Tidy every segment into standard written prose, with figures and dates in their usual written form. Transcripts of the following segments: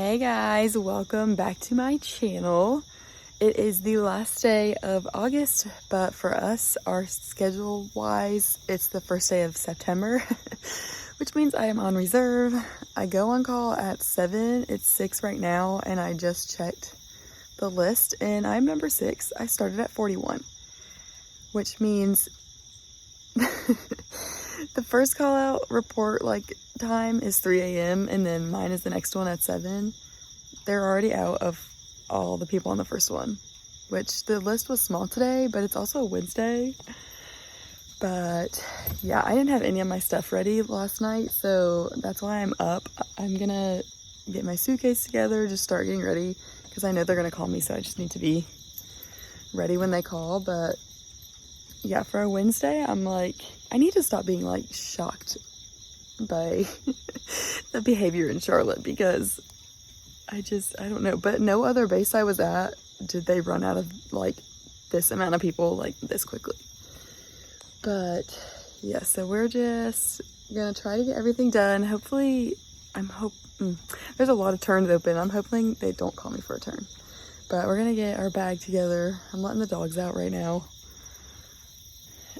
Hey guys, welcome back to my channel. It is the last day of August, but for us, our schedule wise, it's the first day of September, which means I am on reserve. I go on call at 7, it's 6 right now, and I just checked the list and I'm number 6. I started at 41, which means the first call out report time is 3 a.m. and then mine is the next one at 7. They're already out of all the people on the first one, which the list was small today, but it's also Wednesday. But yeah, I didn't have any of my stuff ready last night, so that's why I'm up. I'm gonna get my suitcase together, just start getting ready, because I know they're gonna call me, so I just need to be ready when they call. But yeah, for a Wednesday, I'm like, I need to stop being shocked by the behavior in Charlotte, because I don't know. But no other base I was at did they run out of this amount of people this quickly. But yeah, so we're just gonna try to get everything done. Hopefully, there's a lot of turns open. I'm hoping they don't call me for a turn, but we're gonna get our bag together. I'm letting the dogs out right now,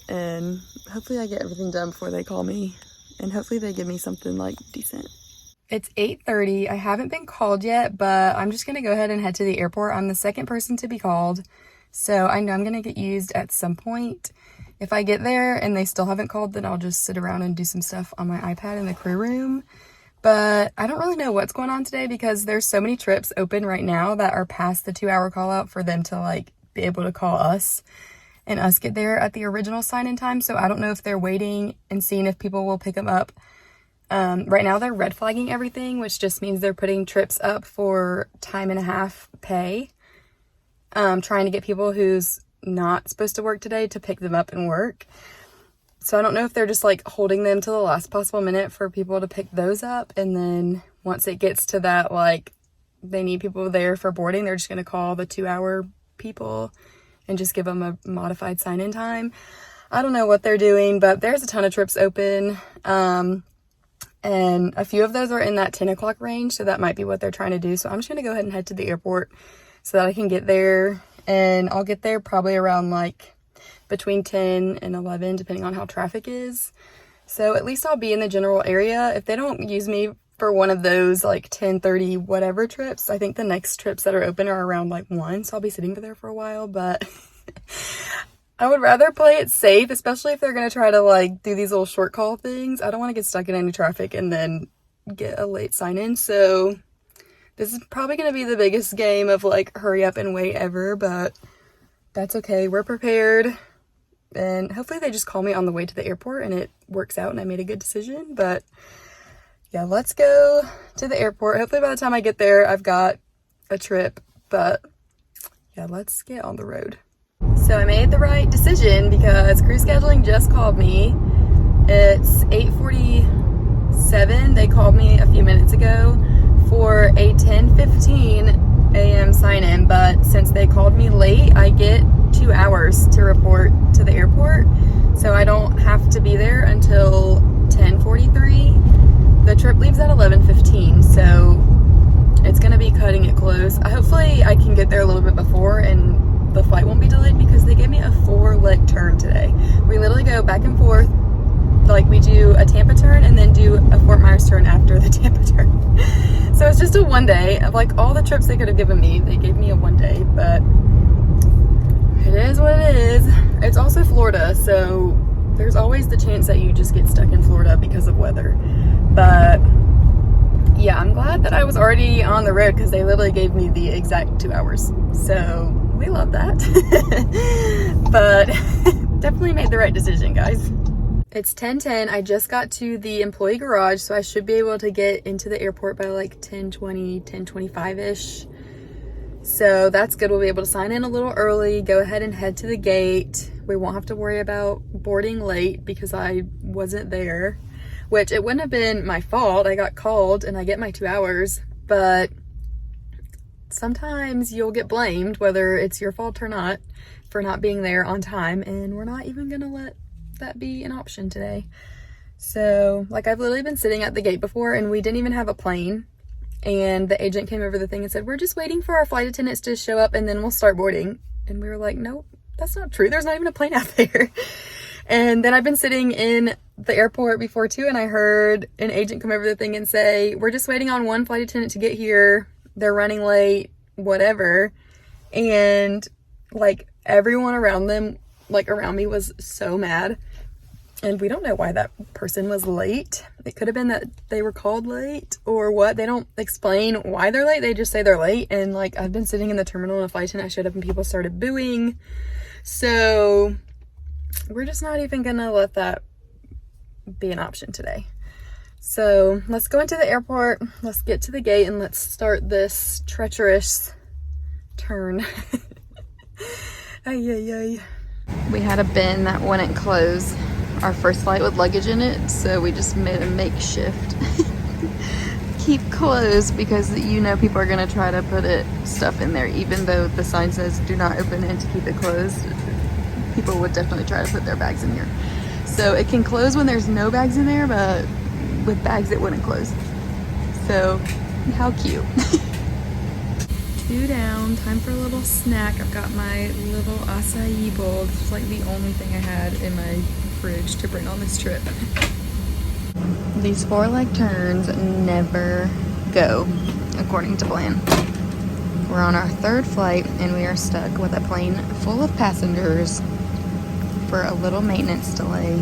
and hopefully I get everything done before they call me, and hopefully they give me something decent. It's 8:30. I haven't been called yet, but I'm just gonna go ahead and head to the airport. I'm the second person to be called, so I know I'm gonna get used at some point. If I get there and they still haven't called, then I'll just sit around and do some stuff on my iPad in the crew room. But I don't really know what's going on today, because there's so many trips open right now that are past the 2-hour call out for them to be able to call us and us get there at the original sign-in time. So I don't know if they're waiting and seeing if people will pick them up. Right now they're red flagging everything, which just means they're putting trips up for time and a half pay. Trying to get people who's not supposed to work today to pick them up and work. So I don't know if they're just holding them to the last possible minute for people to pick those up, and then once it gets to that they need people there for boarding, they're just going to call the 2-hour people and just give them a modified sign-in time. I don't know what they're doing, but there's a ton of trips open, and a few of those are in that 10 o'clock range, so that might be what they're trying to do. So I'm just going to go ahead and head to the airport so that I can get there, and I'll get there probably around between 10 and 11, depending on how traffic is. So at least I'll be in the general area. If they don't use me for one of those 10:30 whatever trips, I think the next trips that are open are around 1, so I'll be sitting there for a while. But I would rather play it safe, especially if they're going to try to do these little short call things. I don't want to get stuck in any traffic and then get a late sign in. So this is probably going to be the biggest game of hurry up and wait ever, but that's okay. We're prepared, and hopefully they just call me on the way to the airport and it works out and I made a good decision. But yeah, let's go to the airport. Hopefully by the time I get there, I've got a trip. But yeah, let's get on the road. So I made the right decision, because crew scheduling just called me. It's 8:47. They called me a few minutes ago for a 10:15 a.m. sign-in, but since they called me late, I get 2 hours to report to the airport, so I don't have to be there until 10:43. The trip leaves at 11:15, so it's gonna be cutting it close. Hopefully I can get there a little bit before and the flight won't be delayed, because they gave me a 4-leg turn today. We literally go back and forth, we do a Tampa turn and then do a Fort Myers turn after the Tampa turn. So it's just a 1 day of all the trips they could have given me. They gave me a 1 day, but it is what it is. It's also Florida, so there's always the chance that you just get stuck in Florida because of weather. But yeah, I'm glad that I was already on the road, because they literally gave me the exact 2 hours. So we love that. But definitely made the right decision, guys. It's 10:10. I just got to the employee garage, so I should be able to get into the airport by 10:20, 10:25-ish. So that's good. We'll be able to sign in a little early, go ahead and head to the gate. We won't have to worry about boarding late because I wasn't there, which it wouldn't have been my fault. I got called and I get my 2 hours, but sometimes you'll get blamed, whether it's your fault or not, for not being there on time, and we're not even gonna let that be an option today. So I've literally been sitting at the gate before, and we didn't even have a plane. And the agent came over the thing and said, we're just waiting for our flight attendants to show up and then we'll start boarding. And we were like, nope, that's not true. There's not even a plane out there. And then I've been sitting in the airport before too, and I heard an agent come over the thing and say, we're just waiting on one flight attendant to get here. They're running late, whatever. And like everyone around them, like around me, was so mad. And we don't know why that person was late. It could have been that they were called late or what. They don't explain why they're late. They just say they're late. And like, I've been sitting in the terminal and a flight attendant showed up and people started booing. So we're just not even gonna let that be an option today. So let's go into the airport. Let's get to the gate and let's start this treacherous turn. Ay, ay, ay. We had a bin that wouldn't close our first flight with luggage in it, so we just made a makeshift keep closed because you know people are going to try to put stuff in there. Even though the sign says do not open it to keep it closed, people would definitely try to put their bags in here. So it can close when there's no bags in there, but with bags it wouldn't close. So how cute. 2 down, time for a little snack. I've got my little acai bowl. This is like the only thing I had in my fridge to bring on this trip. These 4-leg turns never go according to plan. We're on our 3rd flight and we are stuck with a plane full of passengers for a little maintenance delay.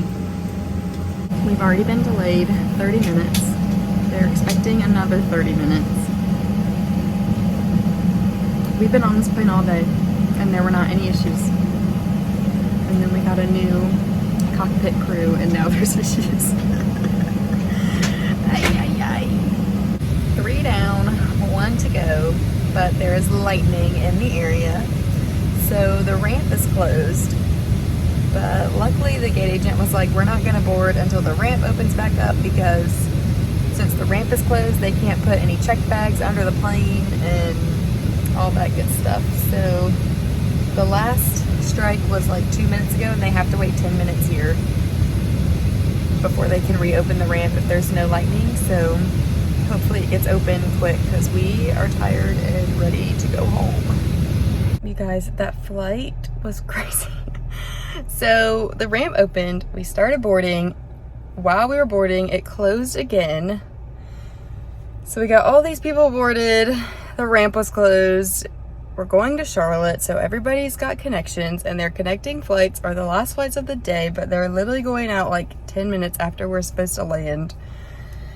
We've already been delayed 30 minutes. They're expecting another 30 minutes. We've been on this plane all day and there were not any issues. And then we got a new cockpit crew and now there's issues. Ay, ay, ay. 3 down, 1 to go, but there is lightning in the area. So the ramp is closed, but luckily the gate agent was like, we're not gonna board until the ramp opens back up because since the ramp is closed, they can't put any checked bags under the plane and all that good stuff. So the last strike was like 2 minutes ago and they have to wait 10 minutes here before they can reopen the ramp if there's no lightning. So hopefully it gets open quick because we are tired and ready to go home. You guys, that flight was crazy. So the ramp opened, we started boarding. While we were boarding, it closed again. So we got all these people boarded. The ramp was closed. We're going to Charlotte, so everybody's got connections and their connecting flights are the last flights of the day, but they're literally going out like 10 minutes after we're supposed to land.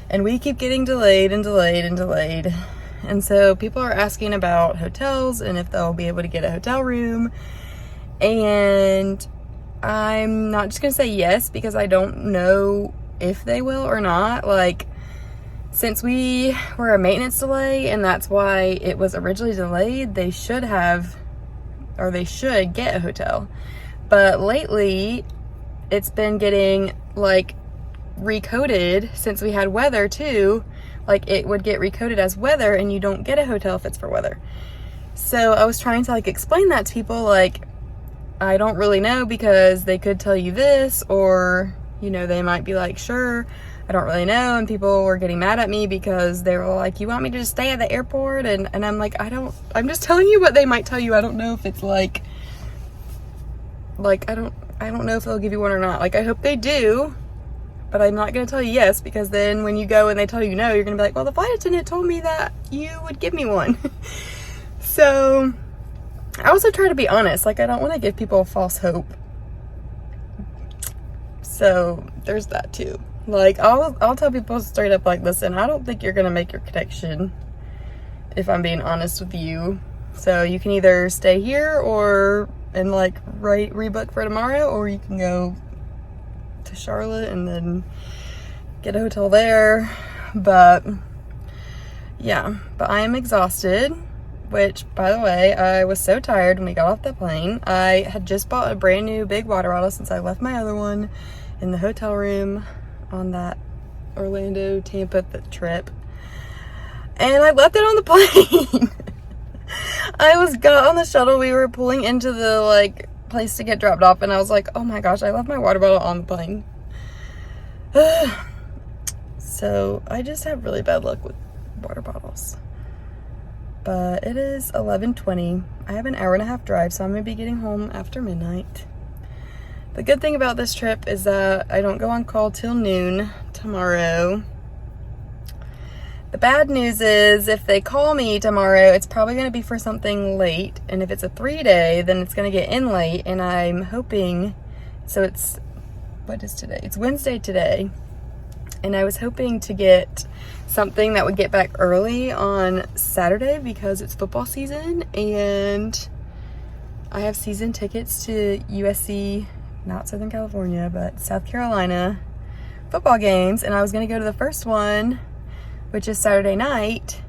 And we keep getting delayed and delayed and delayed. And so people are asking about hotels and if they'll be able to get a hotel room. And I'm not just gonna say yes because I don't know if they will or not. Like, since we were a maintenance delay and that's why it was originally delayed, they should get a hotel. But lately, it's been getting like recoded since we had weather too. Like it would get recoded as weather and you don't get a hotel if it's for weather. So I was trying to like explain that to people, like, I don't really know because they could tell you this, or, you know, they might be like, sure, I don't really know. And people were getting mad at me because they were like, you want me to just stay at the airport? And I'm like, I'm just telling you what they might tell you. I don't know if it's like I don't know if they'll give you one or not. Like, I hope they do, but I'm not going to tell you yes, because then when you go and they tell you no, you're going to be like, well, the flight attendant told me that you would give me one. So I also try to be honest. Like, I don't want to give people false hope. So there's that too. Like, I'll tell people straight up, like, listen, I don't think you're gonna make your connection, if I'm being honest with you. So you can either stay here and like rebook for tomorrow, or you can go to Charlotte and then get a hotel there. But yeah, but I am exhausted, which, by the way, I was so tired when we got off the plane. I had just bought a brand new big water bottle since I left my other one in the hotel room on that Orlando Tampa trip, and I left it on the plane. I got on the shuttle, we were pulling into the like place to get dropped off, and I was like, oh my gosh, I left my water bottle on the plane. So I just have really bad luck with water bottles. But it is 11:20. I have an hour-and-a-half drive, so I'm gonna be getting home after midnight. The good thing about this trip is that I don't go on call till noon tomorrow. The bad news is if they call me tomorrow, it's probably going to be for something late. And if it's a 3-day, then it's going to get in late. And I'm hoping, so it's, what is today? It's Wednesday today. And I was hoping to get something that would get back early on Saturday because it's football season. And I have season tickets to USC, not Southern California, but South Carolina football games. And I was going to go to the first one, which is Saturday night.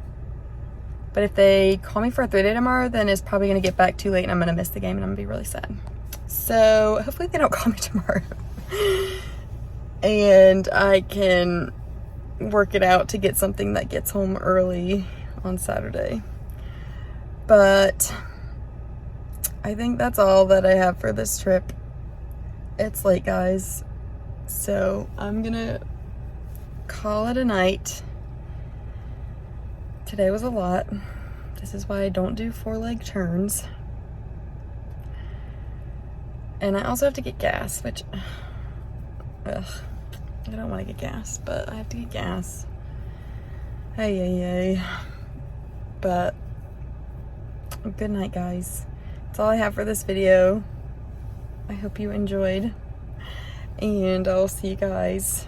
But if they call me for a 3-day tomorrow, then it's probably going to get back too late and I'm going to miss the game and I'm going to be really sad. So hopefully they don't call me tomorrow. And I can work it out to get something that gets home early on Saturday. But I think that's all that I have for this trip. It's late, guys. So I'm going to call it a night. Today was a lot. This is why I don't do 4-leg turns. And I also have to get gas, which, ugh, I don't want to get gas, but I have to get gas. Hey. But, good night, guys. That's all I have for this video. I hope you enjoyed. And I'll see you guys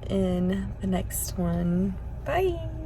in the next one. Bye.